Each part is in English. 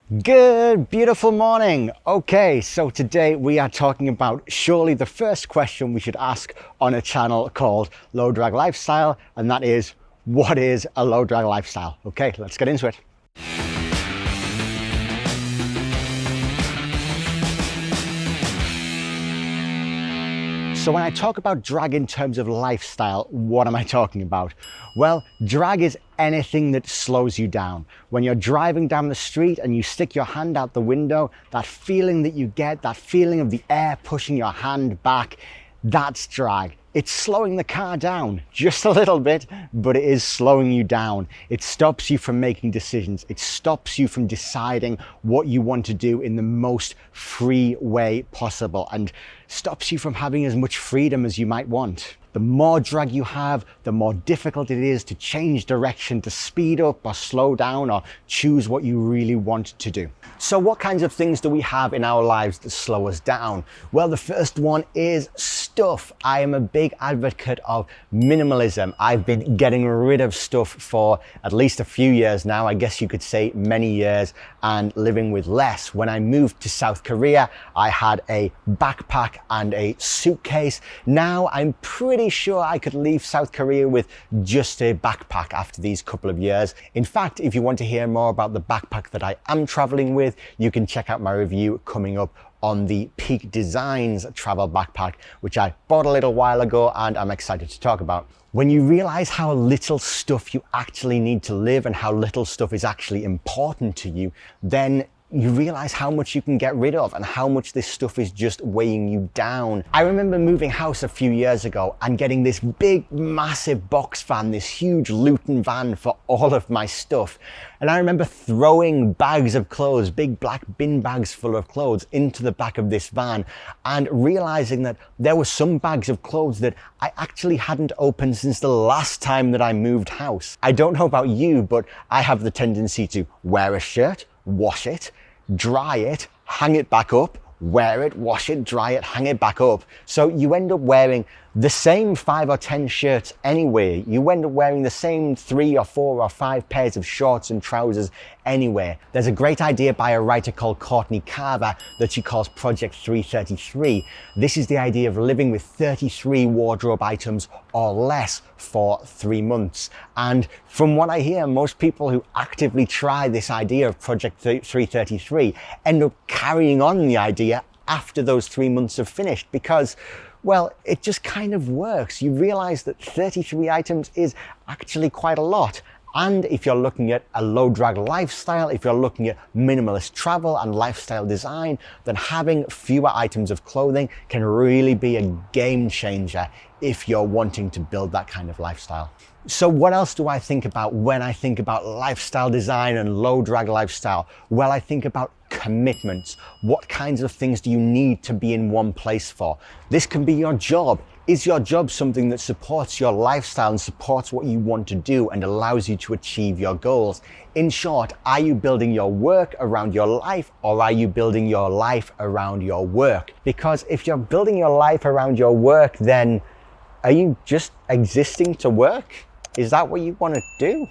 Good, beautiful morning. Okay, so today we are talking about surely the first question we should ask on a channel called Low Drag Lifestyle, and that is, what is a low drag lifestyle? Okay, let's get into it. So when I talk about drag in terms of lifestyle, what am I talking about? Well, drag is anything that slows you down. When you're driving down the street and you stick your hand out the window, that feeling that you get, that feeling of the air pushing your hand back, that's drag. It's slowing the car down just a little bit, but it is slowing you down. It stops you from making decisions. It stops you from deciding what you want to do in the most free way possible and stops you from having as much freedom as you might want. The more drag you have, the more difficult it is to change direction, to speed up or slow down or choose what you really want to do. So what kinds of things do we have in our lives that slow us down? Well, the first one is stuff. I am a big advocate of minimalism. I've been getting rid of stuff for at least a few years now, I guess you could say many years, and living with less. When I moved to South Korea, I had a backpack and a suitcase. Now I'm pretty sure I could leave South Korea with just a backpack after these couple of years. In fact, if you want to hear more about the backpack that I am traveling with, you can check out my review coming up on the Peak Designs travel backpack, which I bought a little while ago and I'm excited to talk about. When you realize how little stuff you actually need to live and how little stuff is actually important to you, then you realize how much you can get rid of and how much this stuff is just weighing you down. I remember moving house a few years ago and getting this big, massive box van, this huge Luton van for all of my stuff. And I remember throwing bags of clothes, big black bin bags full of clothes into the back of this van and realizing that there were some bags of clothes that I actually hadn't opened since the last time that I moved house. I don't know about you, but I have the tendency to wear a shirt, wash it, dry it, hang it back up, wear it, wash it, dry it, hang it back up. So you end up wearing the same 5 or 10 shirts anyway. You end up wearing the same 3 or 4 or 5 pairs of shorts and trousers anyway. There's a great idea by a writer called Courtney Carver that she calls Project 333. This is the idea of living with 33 wardrobe items or less for 3 months. And from what I hear, most people who actively try this idea of Project 333 end up carrying on the idea after those 3 months have finished because, well, it just kind of works. You realize that 33 items is actually quite a lot. And if you're looking at a low drag lifestyle, if you're looking at minimalist travel and lifestyle design, then having fewer items of clothing can really be a game changer if you're wanting to build that kind of lifestyle. So what else do I think about when I think about lifestyle design and low drag lifestyle? Well, I think about commitments. What kinds of things do you need to be in one place for? This can be your job. Is your job something that supports your lifestyle and supports what you want to do and allows you to achieve your goals? In short, are you building your work around your life or are you building your life around your work? Because if you're building your life around your work, then are you just existing to work? Is that what you want to do?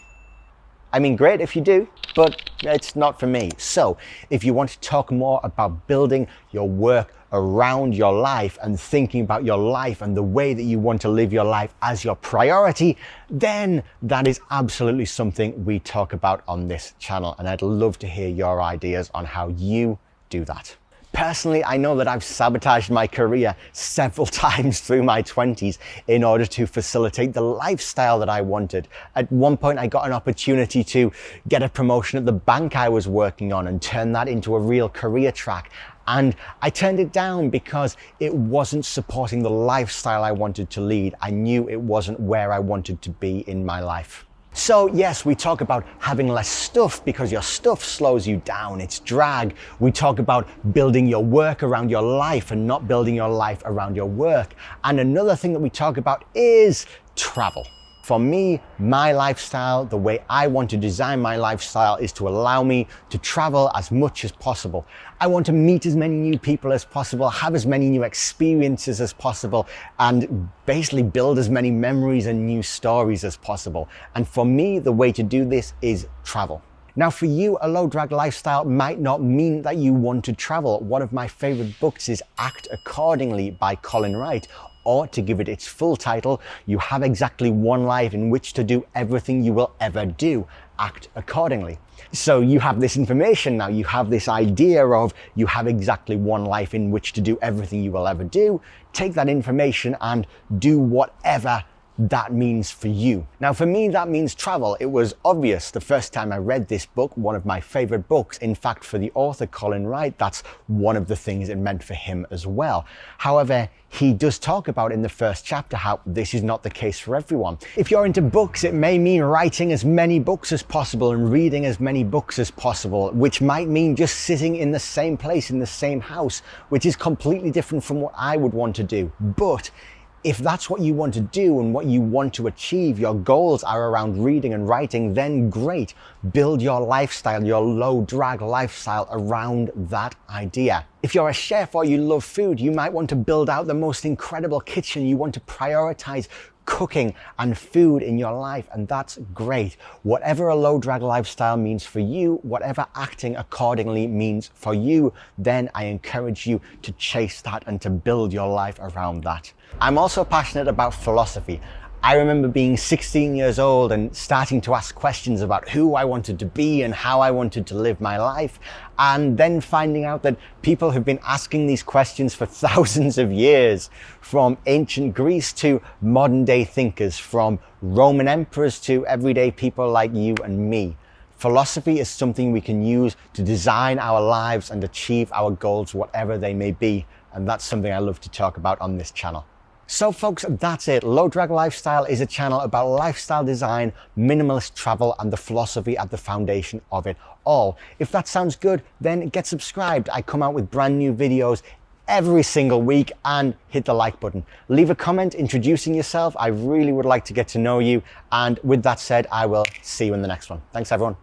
I mean, great if you do, but it's not for me. So if you want to talk more about building your work around your life and thinking about your life and the way that you want to live your life as your priority, then that is absolutely something we talk about on this channel. And I'd love to hear your ideas on how you do that. Personally, I know that I've sabotaged my career several times through my 20s in order to facilitate the lifestyle that I wanted. At one point, I got an opportunity to get a promotion at the bank I was working on and turn that into a real career track. And I turned it down because it wasn't supporting the lifestyle I wanted to lead. I knew it wasn't where I wanted to be in my life. So yes, we talk about having less stuff because your stuff slows you down. It's drag. We talk about building your work around your life and not building your life around your work. And another thing that we talk about is travel. For me, my lifestyle, the way I want to design my lifestyle is to allow me to travel as much as possible. I want to meet as many new people as possible, have as many new experiences as possible, and basically build as many memories and new stories as possible. And for me, the way to do this is travel. Now for you, a low drag lifestyle might not mean that you want to travel. One of my favorite books is Act Accordingly by Colin Wright, or to give it its full title, You Have Exactly One Life in Which to Do Everything You Will Ever Do. Act accordingly. So you have this information now, you have this idea of you have exactly one life in which to do everything you will ever do. Take that information and do whatever that means for you. Now for me, that means travel. It was obvious the first time I read this book, one of my favorite books. In fact, for the author Colin Wright, that's one of the things it meant for him as well. However, he does talk about in the first chapter how this is not the case for everyone. If you're into books, it may mean writing as many books as possible and reading as many books as possible, which might mean just sitting in the same place, in the same house, which is completely different from what I would want to do. But if that's what you want to do and what you want to achieve, your goals are around reading and writing, then great. Build your lifestyle, your low drag lifestyle around that idea. If you're a chef or you love food, you might want to build out the most incredible kitchen. You want to prioritize cooking and food in your life, and that's great. Whatever a low drag lifestyle means for you, whatever acting accordingly means for you, then I encourage you to chase that and to build your life around that. I'm also passionate about philosophy. I remember being 16 years old and starting to ask questions about who I wanted to be and how I wanted to live my life, and then finding out that people have been asking these questions for thousands of years, from ancient Greece to modern day thinkers, from Roman emperors to everyday people like you and me. Philosophy is something we can use to design our lives and achieve our goals, whatever they may be, and that's something I love to talk about on this channel. So folks, that's it. Low Drag Lifestyle is a channel about lifestyle design, minimalist travel, and the philosophy at the foundation of it all. If that sounds good, then get subscribed. I come out with brand new videos every single week, and hit the like button. Leave a comment introducing yourself. I really would like to get to know you. And with that said, I will see you in the next one. Thanks everyone.